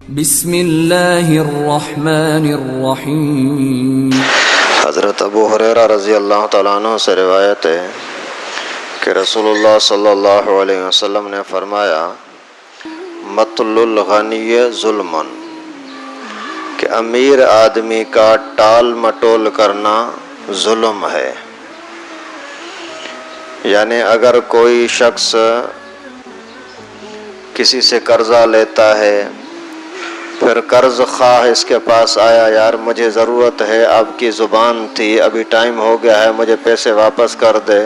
بسم اللہ الرحمن الرحیم۔ حضرت ابو ہریرہ رضی اللہ تعالیٰ عنہ سے روایت ہے کہ رسول اللہ صلی اللہ علیہ وسلم نے فرمایا مطل الغنی ظلم، کہ امیر آدمی کا ٹال مٹول کرنا ظلم ہے۔ یعنی اگر کوئی شخص کسی سے قرضہ لیتا ہے، پھر قرض خواہ اس کے پاس آیا، یار مجھے ضرورت ہے، آپ کی زبان تھی، ابھی ٹائم ہو گیا ہے، مجھے پیسے واپس کر دے،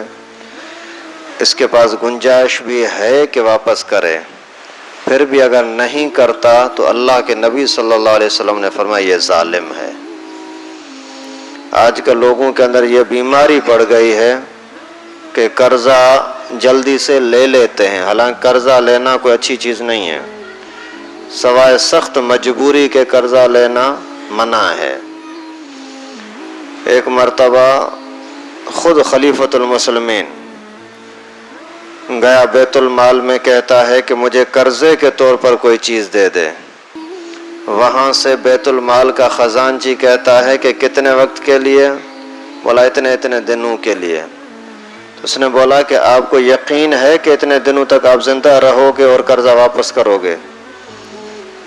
اس کے پاس گنجائش بھی ہے کہ واپس کرے، پھر بھی اگر نہیں کرتا تو اللہ کے نبی صلی اللہ علیہ وسلم نے فرمایا یہ ظالم ہے۔ آج کل لوگوں کے اندر یہ بیماری پڑ گئی ہے کہ قرضہ جلدی سے لے لیتے ہیں، حالانکہ قرضہ لینا کوئی اچھی چیز نہیں ہے، سوائے سخت مجبوری کے قرضہ لینا منع ہے۔ ایک مرتبہ خود خلیفۃ المسلمین گیا بیت المال میں، کہتا ہے کہ مجھے قرضے کے طور پر کوئی چیز دے دے۔ وہاں سے بیت المال کا خزانچی کہتا ہے کہ کتنے وقت کے لیے؟ بولا اتنے دنوں کے لیے۔ اس نے بولا کہ آپ کو یقین ہے کہ اتنے دنوں تک آپ زندہ رہو گے اور قرضہ واپس کرو گے؟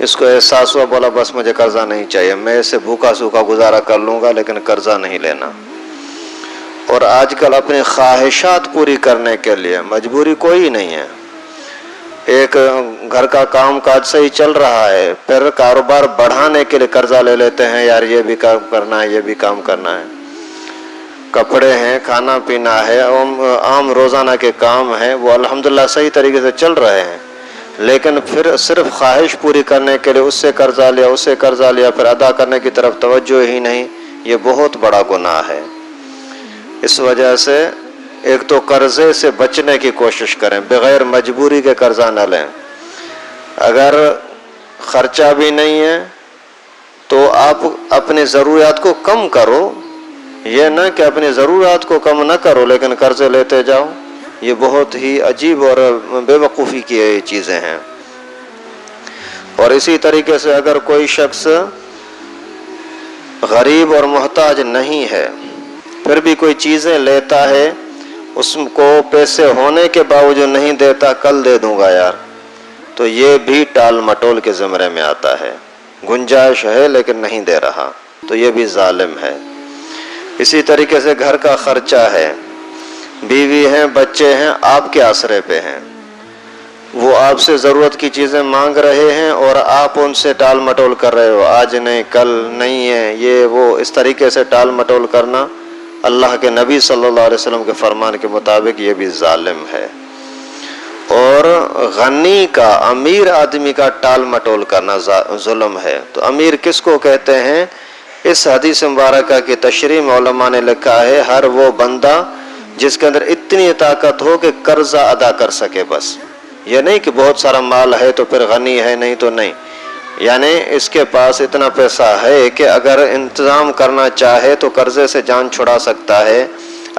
اس کو احساس ہوا، بولا بس مجھے قرضہ نہیں چاہیے، میں اسے بھوکا سوکھا گزارا کر لوں گا لیکن قرضہ نہیں لینا۔ اور آج کل اپنی خواہشات پوری کرنے کے لیے مجبوری کوئی نہیں ہے، ایک گھر کا کام کاج صحیح چل رہا ہے، پھر کاروبار بڑھانے کے لیے قرضہ لے لیتے ہیں، یار یہ بھی کام کرنا ہے، یہ بھی کام کرنا ہے، کپڑے ہیں، کھانا پینا ہے، عام روزانہ کے کام ہیں، وہ الحمدللہ صحیح طریقے سے چل رہے ہیں، لیکن پھر صرف خواہش پوری کرنے کے لیے اس سے قرضہ لیا، اس سے قرضہ لیا، پھر ادا کرنے کی طرف توجہ ہی نہیں، یہ بہت بڑا گناہ ہے۔ اس وجہ سے ایک تو قرضے سے بچنے کی کوشش کریں، بغیر مجبوری کے قرضہ نہ لیں۔ اگر خرچہ بھی نہیں ہے تو آپ اپنی ضروریات کو کم کرو، یہ نہ کہ اپنی ضروریات کو کم نہ کرو لیکن قرضے لیتے جاؤ، یہ بہت ہی عجیب اور بے وقوفی کی چیزیں ہیں۔ اور اسی طریقے سے اگر کوئی شخص غریب اور محتاج نہیں ہے، پھر بھی کوئی چیزیں لیتا ہے، اس کو پیسے ہونے کے باوجود نہیں دیتا، کل دے دوں گا یار، تو یہ بھی ٹال مٹول کے زمرے میں آتا ہے، گنجائش ہے لیکن نہیں دے رہا، تو یہ بھی ظالم ہے۔ اسی طریقے سے گھر کا خرچہ ہے، بیوی ہیں، بچے ہیں، آپ کے آسرے پہ ہیں، وہ آپ سے ضرورت کی چیزیں مانگ رہے ہیں اور آپ ان سے ٹال مٹول کر رہے ہو، آج نہیں، کل نہیں ہے، یہ وہ، اس طریقے سے ٹال مٹول کرنا اللہ کے نبی صلی اللہ علیہ وسلم کے فرمان کے مطابق یہ بھی ظالم ہے۔ اور غنی کا، امیر آدمی کا ٹال مٹول کرنا ظلم ہے۔ تو امیر کس کو کہتے ہیں؟ اس حدیث مبارکہ کی تشریح علماء نے لکھا ہے، ہر وہ بندہ جس کے اندر اتنی طاقت ہو کہ قرضہ ادا کر سکے، بس یہ نہیں کہ بہت سارا مال ہے تو پھر غنی ہے، نہیں تو نہیں، یعنی اس کے پاس اتنا پیسہ ہے کہ اگر انتظام کرنا چاہے تو قرضے سے جان چھڑا سکتا ہے،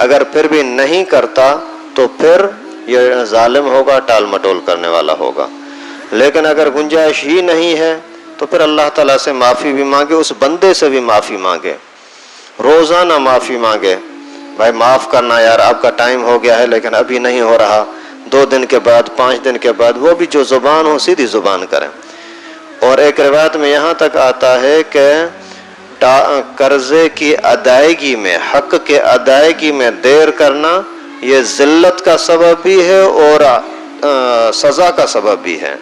اگر پھر بھی نہیں کرتا تو پھر یہ ظالم ہوگا، ٹال مٹول کرنے والا ہوگا۔ لیکن اگر گنجائش ہی نہیں ہے تو پھر اللہ تعالیٰ سے معافی بھی مانگے، اس بندے سے بھی معافی مانگے، روزانہ معافی مانگے، بھائی معاف کرنا یار، آپ کا ٹائم ہو گیا ہے لیکن ابھی نہیں ہو رہا، 2 دن کے بعد، 5 دن کے بعد، وہ بھی جو زبان ہو سیدھی زبان کریں۔ اور ایک روایت میں یہاں تک آتا ہے کہ قرضے کی ادائیگی میں، حق کے ادائیگی میں دیر کرنا یہ ذلت کا سبب بھی ہے اور سزا کا سبب بھی ہے۔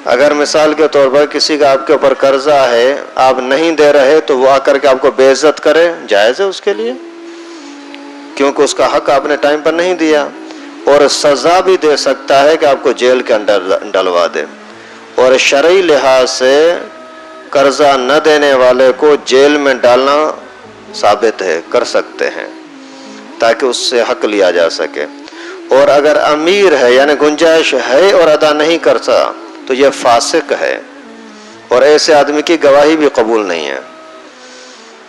اگر مثال کے طور پر کسی کا آپ کے اوپر قرضہ ہے، آپ نہیں دے رہے تو وہ آ کر کے آپ کو بے عزت کرے، جائز ہے اس کے لیے، کیونکہ اس کا حق آپ نے ٹائم پر نہیں دیا، اور سزا بھی دے سکتا ہے کہ آپ کو جیل کے اندر ڈلوا دے۔ اور شرعی لحاظ سے قرضہ نہ دینے والے کو جیل میں ڈالنا ثابت ہے، کر سکتے ہیں، تاکہ اس سے حق لیا جا سکے۔ اور اگر امیر ہے یعنی گنجائش ہے اور ادا نہیں کرتا تو یہ فاسق ہے، اور ایسے آدمی کی گواہی بھی قبول نہیں ہے۔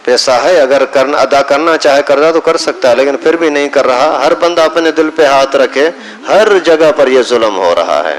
پیسہ ہے، اگر ادا کرنا چاہے قرضہ تو کر سکتا ہے، لیکن پھر بھی نہیں کر رہا، ہر بندہ اپنے دل پہ ہاتھ رکھے، ہر جگہ پر یہ ظلم ہو رہا ہے۔